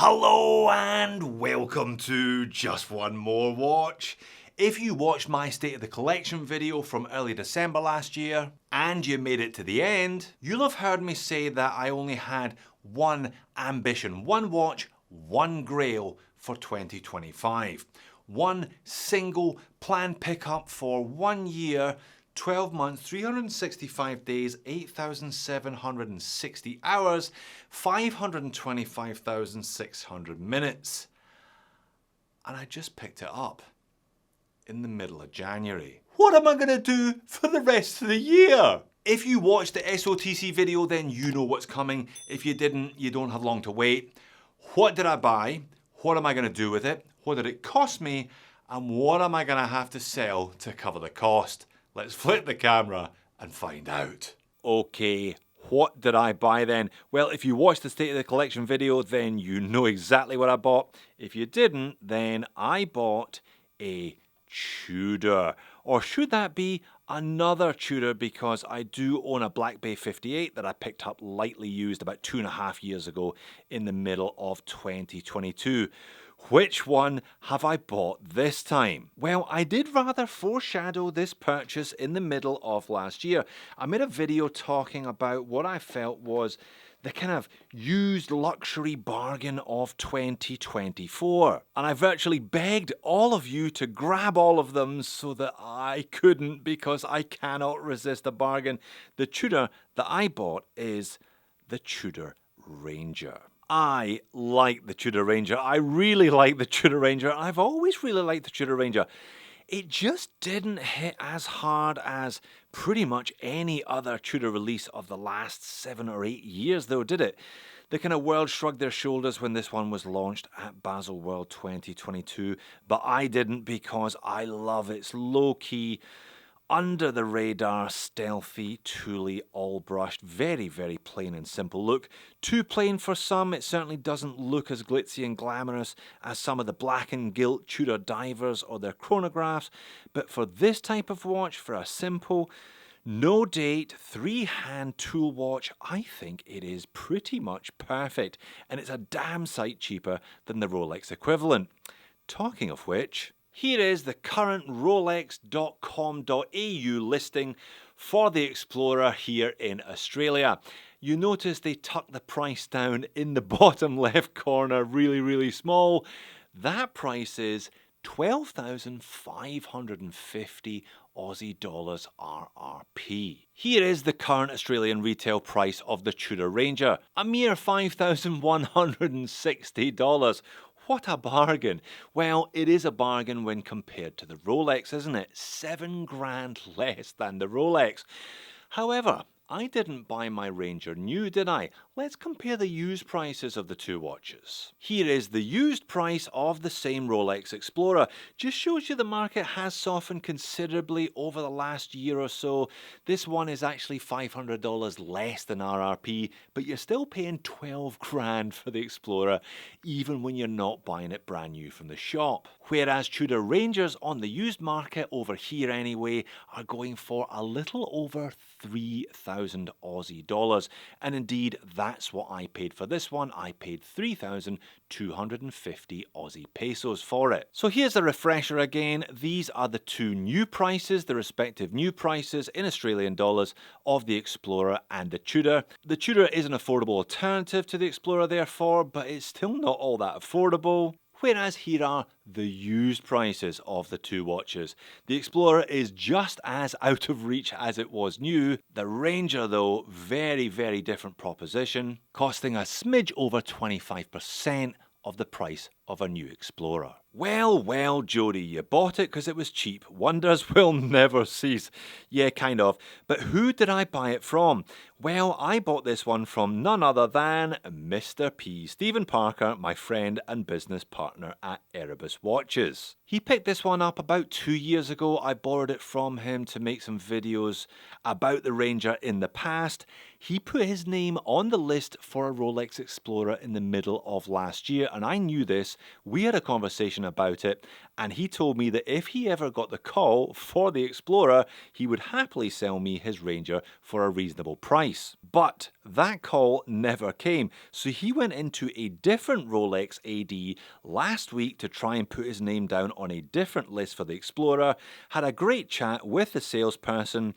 Hello and welcome to Just One More Watch. If you watched my State of the Collection video from early December last year and you made it to the end, you'll have heard me say that I only had one ambition, one watch, one grail for 2025. One single planned pickup for 1 year, 12 months, 365 days, 8,760 hours, 525,600 minutes. And I just picked it up in the middle of January. What am I going to do for the rest of the year? If you watched the SOTC video, then you know what's coming. If you didn't, you don't have long to wait. What did I buy? What am I going to do with it? What did it cost me? And what am I going to have to sell to cover the cost? Let's flip the camera and find out. Okay, what did I buy then? Well, if you watched the State of the Collection video, then you know exactly what I bought. If you didn't, then I bought a Tudor. Or should that be another Tudor, because I do own a Black Bay 58 that I picked up lightly used about 2.5 years ago in the middle of 2022. Which one have I bought this time? Well, I did rather foreshadow this purchase in the middle of last year. I made a video talking about what I felt was the kind of used luxury bargain of 2024. And I virtually begged all of you to grab all of them so that I couldn't, because I cannot resist a bargain. The Tudor that I bought is the Tudor Ranger. I like the Tudor Ranger. I really like the Tudor Ranger. I've always really liked the Tudor Ranger. It just didn't hit as hard as pretty much any other Tudor release of the last 7 or 8 years, though, did it? The kind of world shrugged their shoulders when this one was launched at Baselworld 2022, but I didn't, because I love its low-key, under the radar, stealthy, tooly, all brushed, very, very plain and simple look. Too plain for some. It certainly doesn't look as glitzy and glamorous as some of the black and gilt Tudor divers or their chronographs. But for this type of watch, for a simple, no date, 3-hand tool watch, I think it is pretty much perfect. And it's a damn sight cheaper than the Rolex equivalent. Talking of which, here is the current Rolex.com.au listing for the Explorer here in Australia. You notice they tucked the price down in the bottom left corner, really, really small. That price is 12,550 Aussie dollars RRP. Here is the current Australian retail price of the Tudor Ranger, a mere $5,160. What a bargain. Well, it is a bargain when compared to the Rolex, isn't it? $7,000 less than the Rolex. However, I didn't buy my Ranger new, did I? Let's compare the used prices of the two watches. Here is the used price of the same Rolex Explorer. Just shows you the market has softened considerably over the last year or so. This one is actually $500 less than RRP, but you're still paying $12,000 for the Explorer, even when you're not buying it brand new from the shop. Whereas Tudor Rangers on the used market, over here anyway, are going for a little over 3,000 Aussie dollars. And indeed, that's what I paid for this one. I paid 3,250 Aussie pesos for it. So here's a refresher again. These are the two new prices, the respective new prices in Australian dollars of the Explorer and the Tudor. The Tudor is an affordable alternative to the Explorer therefore, but it's still not all that affordable. Whereas here are the used prices of the two watches. The Explorer is just as out of reach as it was new. The Ranger, though, very, very different proposition, costing a smidge over 25% of the price of a new Explorer. Well, well, Jody, you bought it because it was cheap. Wonders will never cease. Yeah, kind of. But who did I buy it from? Well, I bought this one from none other than Mr. P. Stephen Parker, my friend and business partner at Erebus Watches. He picked this one up about 2 years ago. I borrowed it from him to make some videos about the Ranger in the past. He put his name on the list for a Rolex Explorer in the middle of last year, and I knew this We had a conversation about it, and he told me that if he ever got the call for the Explorer, he would happily sell me his Ranger for a reasonable price. But that call never came, so he went into a different Rolex AD last week to try and put his name down on a different list for the Explorer, had a great chat with the salesperson.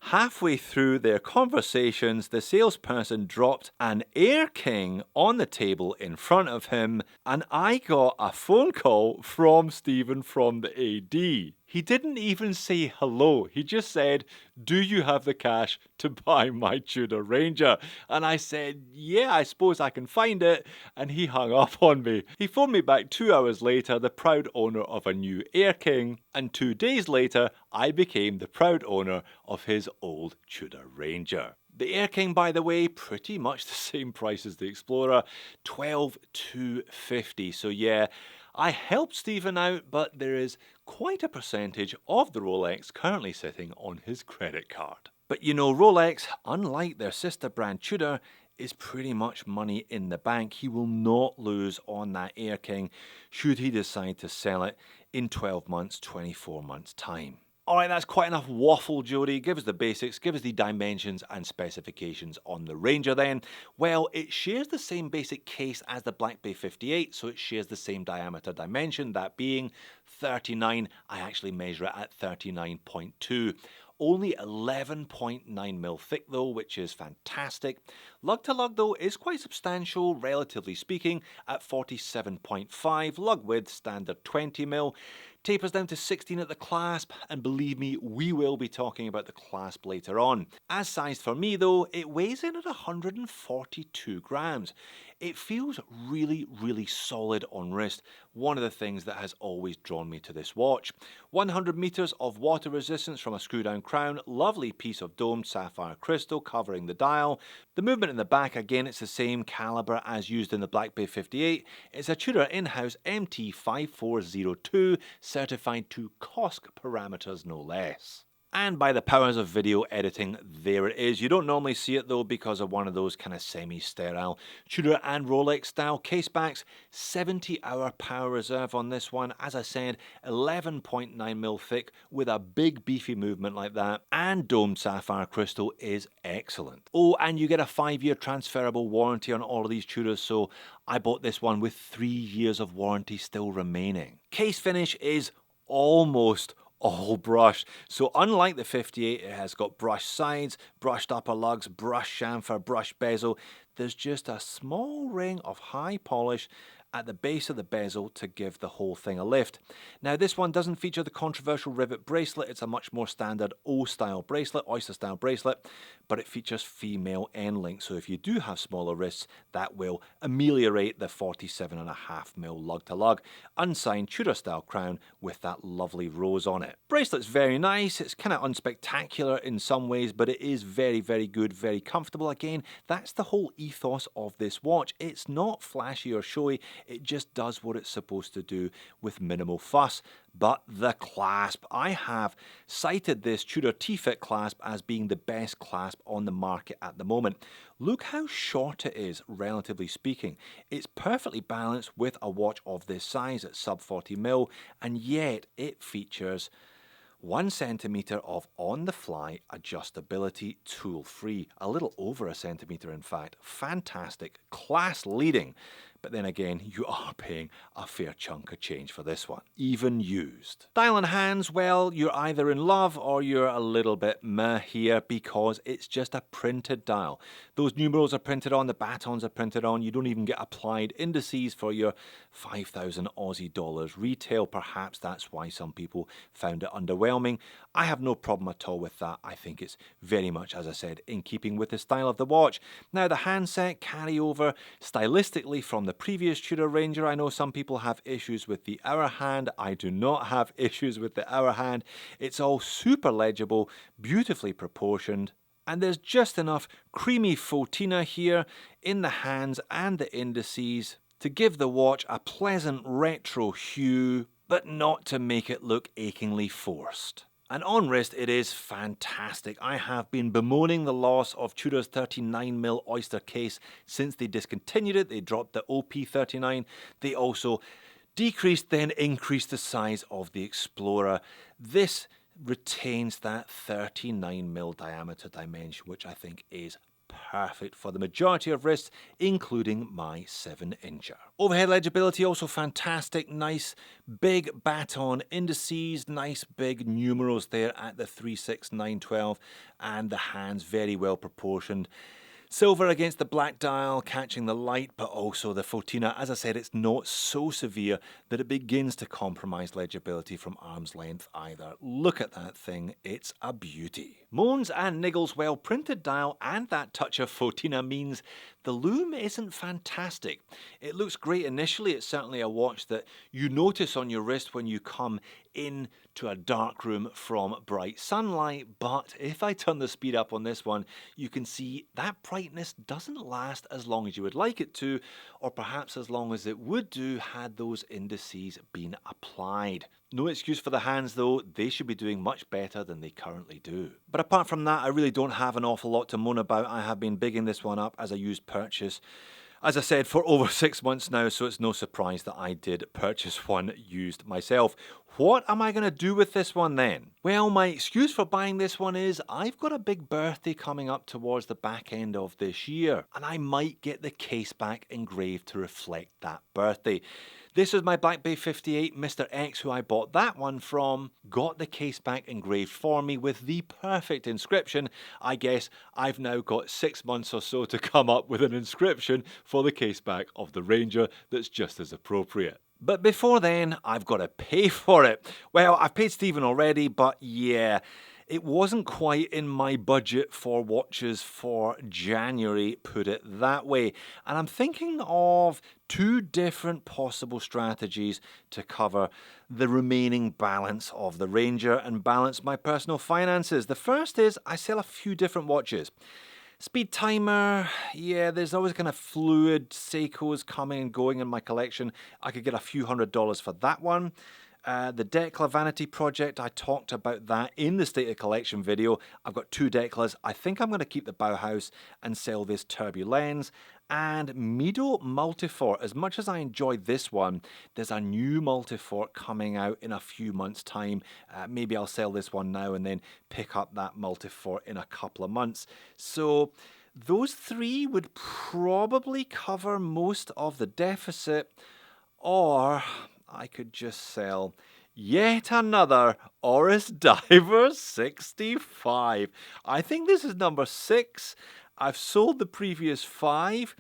Halfway through their conversations, the salesperson dropped an Air King on the table in front of him, and I got a phone call from Stephen from the AD. He didn't even say hello. He just said, "Do you have the cash to buy my Tudor Ranger?" And I said, "Yeah, I suppose I can find it." And he hung up on me. He phoned me back 2 hours later, the proud owner of a new Air King. And 2 days later, I became the proud owner of his old Tudor Ranger. The Air King, by the way, pretty much the same price as the Explorer, $12,250. So yeah, I helped Stephen out, but there is quite a percentage of the Rolex currently sitting on his credit card. But you know, Rolex, unlike their sister brand Tudor, is pretty much money in the bank. He will not lose on that Air King should he decide to sell it in 12 months, 24 months time. Alright, that's quite enough waffle, Jody. Give us the basics, give us the dimensions and specifications on the Ranger then. Well, it shares the same basic case as the Black Bay 58, so it shares the same diameter dimension, that being 39. I actually measure it at 39.2. Only 11.9mm thick though, which is fantastic. Lug to lug though is quite substantial, relatively speaking, at 47.5. Lug width standard 20mm. Tapers down to 16 at the clasp, and believe me, we will be talking about the clasp later on. As sized for me though, it weighs in at 142 grams. It feels really, really solid on wrist, one of the things that has always drawn me to this watch. 100 meters of water resistance from a screw down crown, lovely piece of domed sapphire crystal covering the dial. The movement in the back, again, it's the same caliber as used in the Black Bay 58. It's a Tudor in-house MT5402, certified to COSC parameters no less. And by the powers of video editing, there it is. You don't normally see it though because of one of those kind of semi-sterile Tudor and Rolex style casebacks. 70-hour power reserve on this one. As I said, 11.9mm thick with a big beefy movement like that. And domed sapphire crystal is excellent. Oh, and you get a 5-year transferable warranty on all of these Tudors, so I bought this one with 3 years of warranty still remaining. Case finish is almost all brushed. So unlike the 58, it has got brushed sides, brushed upper lugs, brushed chamfer, brushed bezel. There's just a small ring of high polish at the base of the bezel to give the whole thing a lift. Now this one doesn't feature the controversial rivet bracelet. It's a much more standard O-style bracelet, oyster-style bracelet, but it features female end links. So if you do have smaller wrists, that will ameliorate the 47.5mm lug to lug. Unsigned Tudor-style crown with that lovely rose on it. Bracelet's very nice. It's kind of unspectacular in some ways, but it is very, very good, very comfortable. Again, that's the whole ethos of this watch. It's not flashy or showy. It just does what it's supposed to do with minimal fuss. But the clasp, I have cited this Tudor T-Fit clasp as being the best clasp on the market at the moment. Look how short it is, relatively speaking. It's perfectly balanced with a watch of this size at sub 40mm, and yet it features 1 centimeter of on-the-fly adjustability tool-free. A little over a centimeter, in fact. Fantastic, class-leading. But then again, you are paying a fair chunk of change for this one, even used. Dial and hands, well, you're either in love or you're a little bit meh here because it's just a printed dial. Those numerals are printed on, the batons are printed on, you don't even get applied indices for your 5,000 Aussie dollars retail. Perhaps that's why some people found it underwhelming. I have no problem at all with that. I think it's very much, as I said, in keeping with the style of the watch. Now the handset carryover stylistically from the previous Tudor Ranger. I know some people have issues with the hour hand. I do not have issues with the hour hand. It's all super legible, beautifully proportioned, and there's just enough creamy fauxtina here in the hands and the indices to give the watch a pleasant retro hue, but not to make it look achingly forced. And on wrist, it is fantastic. I have been bemoaning the loss of Tudor's 39mm Oyster case since they discontinued it. They dropped the OP39. They also Decreased, then increased the size of the Explorer. This retains that 39mm diameter dimension, which I think is perfect for the majority of wrists, including my 7-incher. Overhead legibility also fantastic. Nice big baton indices, nice big numerals there at the 3, 6, 9, 12, and the hands very well proportioned. Silver against the black dial, catching the light, but also the Fotina. As I said, it's not so severe that it begins to compromise legibility from arm's length either. Look at that thing, it's a beauty. Moans and niggles, well, printed dial and that touch of Fotina means the lume isn't fantastic. It looks great initially. It's certainly a watch that you notice on your wrist when you come into a dark room from bright sunlight, but if I turn the speed up on this one, you can see that brightness doesn't last as long as you would like it to, or perhaps as long as it would do had those indices been applied. No excuse for the hands though, they should be doing much better than they currently do. But apart from that, I really don't have an awful lot to moan about. I have been bigging this one up as a used purchase, as I said, for over 6 months now, so it's no surprise that I did purchase one used myself. What am I going to do with this one then? Well, my excuse for buying this one is I've got a big birthday coming up towards the back end of this year, and I might get the case back engraved to reflect that birthday. This is my Black Bay 58. Mr. X, who I bought that one from, got the case back engraved for me with the perfect inscription. I guess I've now got 6 months or so to come up with an inscription for the case back of the Ranger that's just as appropriate. But before then, I've got to pay for it. Well, I've paid Stephen already, but yeah, it wasn't quite in my budget for watches for January, put it that way. And I'm thinking of 2 different possible strategies to cover the remaining balance of the Ranger and balance my personal finances. The first is I sell a few different watches. Speed timer, yeah, there's always kind of fluid Seikos coming and going in my collection. I could get a few $100s for that one. The Decla Vanity Project, I talked about that in the State of Collection video. I've got 2 Declas. I think I'm going to keep the Bauhaus and sell this Turbulens. And Mido Multifort, as much as I enjoyed this one, there's a new Multifort coming out in a few months' time. Maybe I'll sell this one now and then pick up that Multifort in a couple of months. So those 3 would probably cover most of the deficit, or I could just sell yet another Oris Diver 65. I think this is number 6. I've sold the previous 5.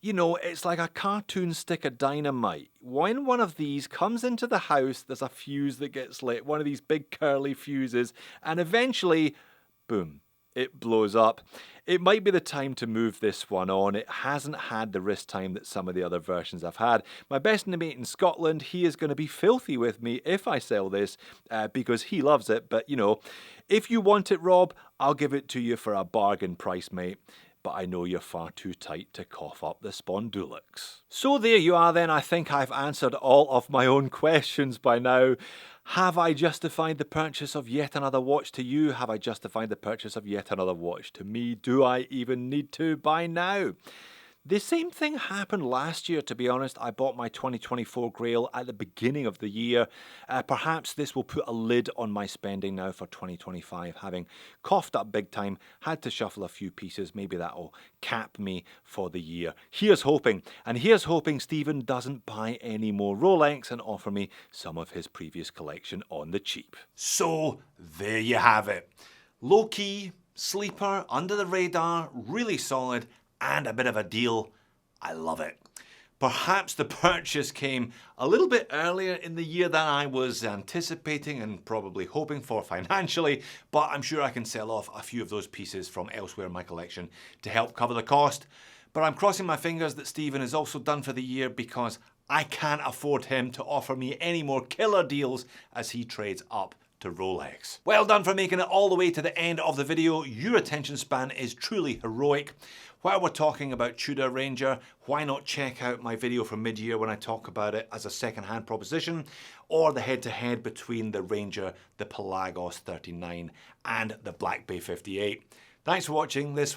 You know, it's like a cartoon stick of dynamite. When one of these comes into the house, there's a fuse that gets lit, one of these big curly fuses, and eventually, boom, it blows up. It might be the time to move this one on. It hasn't had the wrist time that some of the other versions I've had. My best mate in Scotland, he is going to be filthy with me if I sell this because he loves it. But, you know, if you want it, Rob, I'll give it to you for a bargain price, mate. But I know you're far too tight to cough up the Spondulix. So there you are then. I think I've answered all of my own questions by now. Have I justified the purchase of yet another watch to you? Have I justified the purchase of yet another watch to me? Do I even need to by now? The same thing happened last year, to be honest. I bought my 2024 Grail at the beginning of the year. Perhaps this will put a lid on my spending now for 2025. Having coughed up big time, had to shuffle a few pieces. Maybe that'll cap me for the year. Here's hoping. And here's hoping Stephen doesn't buy any more Rolex and offer me some of his previous collection on the cheap. So there you have it. Low key, sleeper, under the radar, really solid, and a bit of a deal. I love it. Perhaps the purchase came a little bit earlier in the year than I was anticipating and probably hoping for financially, but I'm sure I can sell off a few of those pieces from elsewhere in my collection to help cover the cost. But I'm crossing my fingers that Stephen is also done for the year because I can't afford him to offer me any more killer deals as he trades up to Rolex. Well done for making it all the way to the end of the video. Your attention span is truly heroic. While we're talking about Tudor Ranger, why not check out my video from mid-year when I talk about it as a second-hand proposition, or the head-to-head between the Ranger, the Pelagos 39, and the Black Bay 58. Thanks for watching this